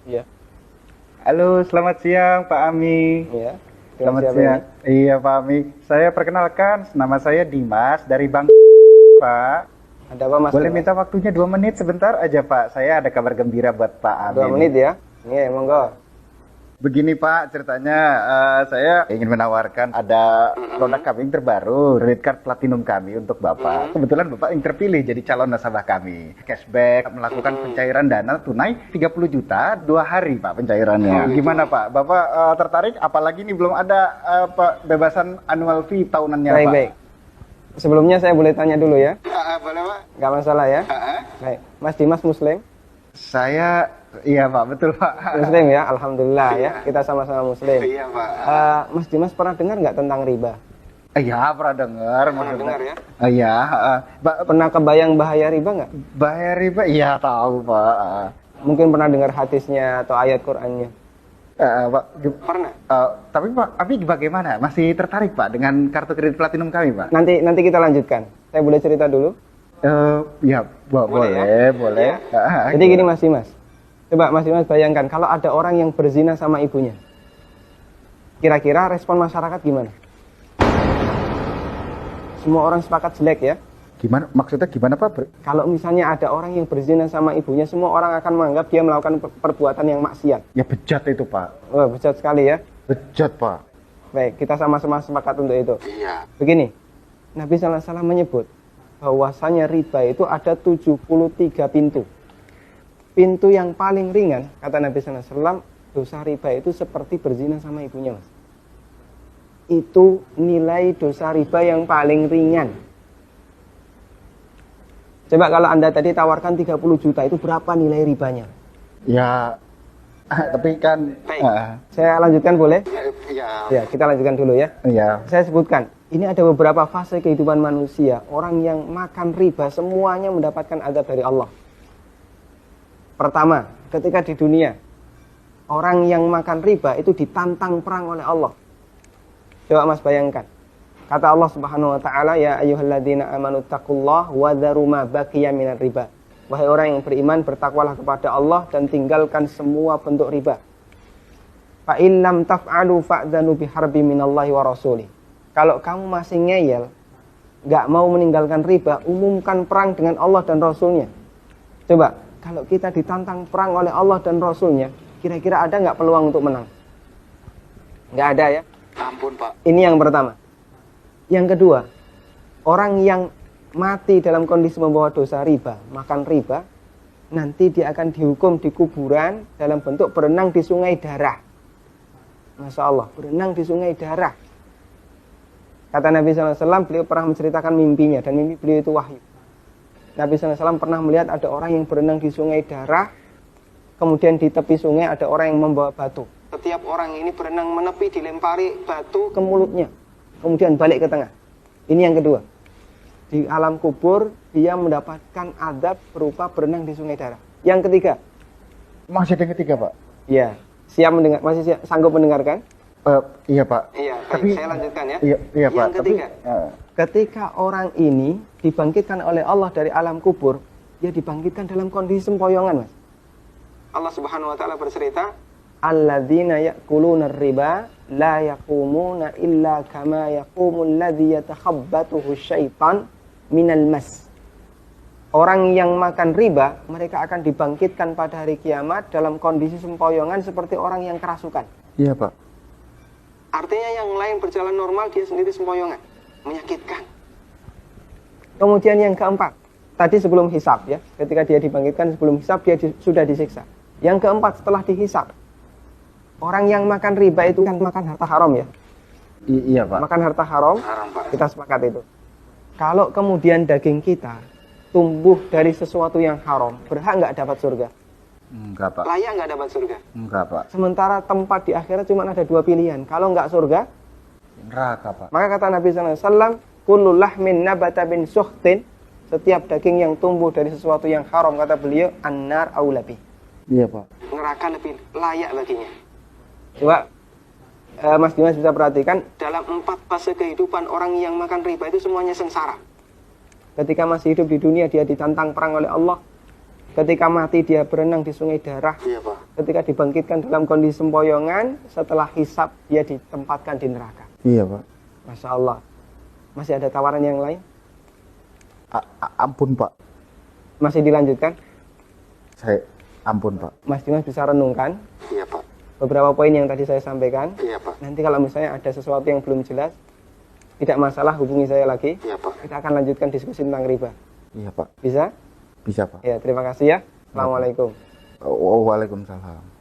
Iya. Halo, selamat siang Pak Ami. Iya. Selamat Siapa siang. ini? Iya Pak Ami. Saya perkenalkan, nama saya Dimas dari Bang Pak. Ada apa Mas? Boleh Dimas? minta waktunya 2 menit sebentar aja Pak. Saya ada kabar gembira buat Pak Ami. 2 menit ya? Iya, monggo. Begini Pak, ceritanya saya ingin menawarkan ada produk kami yang terbaru, Rate Card Platinum kami untuk Bapak. Kebetulan Bapak yang terpilih jadi calon nasabah kami. Cashback, melakukan pencairan dana tunai 30 juta, 2 hari Pak pencairannya. Gimana Pak? Bapak tertarik? Apalagi ini belum ada bebasan annual fee tahunannya Baik, Pak. baik. Sebelumnya saya boleh tanya dulu ya? Boleh Pak? Nggak masalah ya? Baik. Mas Dimas Muslim? Saya, iya Pak, betul Pak. Muslim ya? Alhamdulillah ya. Kita sama-sama Muslim. Iya Pak. Mas Dimas pernah dengar nggak tentang riba? Iya, pernah dengar. Pernah dengar ya? Iya, Pernah kebayang bahaya riba nggak? bahaya riba, iya tahu Pak. Mungkin pernah dengar hadisnya atau ayat Qur'annya? Pak, Pernah. tapi Pak, bagaimana? Masih tertarik Pak dengan kartu kredit platinum kami Pak? Nanti kita lanjutkan. Saya boleh cerita dulu? Ya, boleh, boleh. Jadi gini Mas Dimas. Coba Mas Dimas bayangkan kalau ada orang yang berzina sama ibunya. Kira-kira respon masyarakat gimana? Semua orang sepakat jelek ya. Gimana? Maksudnya gimana Pak? Kalau misalnya ada orang yang berzina sama ibunya, semua orang akan menganggap dia melakukan perbuatan yang maksiat. Ya bejat itu Pak. Wah, bejat sekali ya. Bejat Pak. Baik, kita sama-sama sepakat untuk itu. Iya. Begini, Nabi SAW menyebut bahwasanya riba itu ada 73 pintu. Pintu yang paling ringan, kata Nabi SAW, dosa riba itu seperti berzina sama ibunya, Mas. Itu nilai dosa riba yang paling ringan. Coba kalau Anda tadi tawarkan 30 juta, itu berapa nilai ribanya? Ya, tapi kan... Saya lanjutkan boleh? Iya. Ya, kita lanjutkan dulu ya. Iya. Saya sebutkan, ini ada beberapa fase kehidupan manusia. Orang yang makan riba semuanya mendapatkan azab dari Allah. Pertama, ketika di dunia, orang yang makan riba itu ditantang perang oleh Allah. Coba Mas bayangkan. Kata Allah Subhanahu wa taala, ya ayyuhalladzina amanu taqullaha wa dharu ma baqiya minar riba. Wahai orang yang beriman, bertakwalah kepada Allah dan tinggalkan semua bentuk riba. Fa in lam taf'alu fa'dzanu biharbi minallahi wa rasulih. Kalau kamu masih ngeyel, nggak mau meninggalkan riba, umumkan perang dengan Allah dan Rasulnya. Coba, kalau kita ditantang perang oleh Allah dan Rasulnya, kira-kira ada nggak peluang untuk menang? Nggak ada ya? Ampun Pak. Ini yang pertama. Yang kedua, orang yang mati dalam kondisi membawa dosa riba, makan riba, nanti dia akan dihukum di kuburan dalam bentuk berenang di sungai darah. Masya Allah, berenang di sungai darah. Kata Nabi SAW, beliau pernah menceritakan mimpinya, dan mimpi beliau itu wahyu. Nabi SAW pernah melihat ada orang yang berenang di sungai darah, kemudian di tepi sungai ada orang yang membawa batu. Setiap orang ini berenang menepi, dilempari batu ke mulutnya, kemudian balik ke tengah. Ini yang kedua. Di alam kubur, dia mendapatkan azab berupa berenang di sungai darah. Yang ketiga. Masih ada yang ketiga Pak? Iya. Siap mendengar? Masih sanggup mendengarkan? Iya Pak. Iya, tapi saya lanjutkan ya. Iya Pak. Yang ketiga, ketika orang ini dibangkitkan oleh Allah dari alam kubur, dia dibangkitkan dalam kondisi sempoyongan, Mas. Allah Subhanahu wa taala bercerita, alladzina ya'kuluna riba la yaqumuna illa kama yaqumul ladzi yatakhabbathu syaitan minal mas. Orang yang makan riba, mereka akan dibangkitkan pada hari kiamat dalam kondisi sempoyongan seperti orang yang kerasukan. Iya Pak. Artinya yang lain berjalan normal, dia sendiri sempoyongan. Menyakitkan. Kemudian yang keempat, tadi sebelum hisab ya, ketika dia dibangkitkan sebelum hisab, dia sudah disiksa. Yang keempat, setelah dihisab, orang yang makan riba itu kan makan harta haram ya. Iya Pak. Makan harta haram, Pak. kita sepakat itu. Kalau kemudian daging kita tumbuh dari sesuatu yang haram, berhak nggak dapat surga? Enggak Pak. Layak nggak dapat surga? Enggak Pak. Sementara tempat di akhirat cuma ada 2 pilihan. Kalau nggak surga, Neraka Pak. maka kata Nabi SAW, kullu lahmin nabata bin suhtin, setiap daging yang tumbuh dari sesuatu yang haram, kata beliau, annar aulabi. Iya Pak. Neraka lebih layak baginya. Coba Mas Dimas bisa perhatikan, dalam 4 fase kehidupan orang yang makan riba itu semuanya sengsara. Ketika masih hidup di dunia, dia ditantang perang oleh Allah. Ketika mati, dia berenang di sungai darah. Iya Pak. ketika dibangkitkan dalam kondisi sempoyongan, setelah hisab dia ditempatkan di neraka. Iya, Pak. Masya Allah. Masih ada tawaran yang lain? Ampun, Pak. Masih dilanjutkan? Ampun, Pak. Mas Dimas bisa renungkan Iya, Pak. beberapa poin yang tadi saya sampaikan. Iya, Pak. Nanti kalau misalnya ada sesuatu yang belum jelas, tidak masalah, hubungi saya lagi. Iya, Pak. Kita akan lanjutkan diskusi tentang riba. Iya, Pak. Bisa? Bisa, Pak. Ya, terima kasih ya. Assalamualaikum. Waalaikumsalam.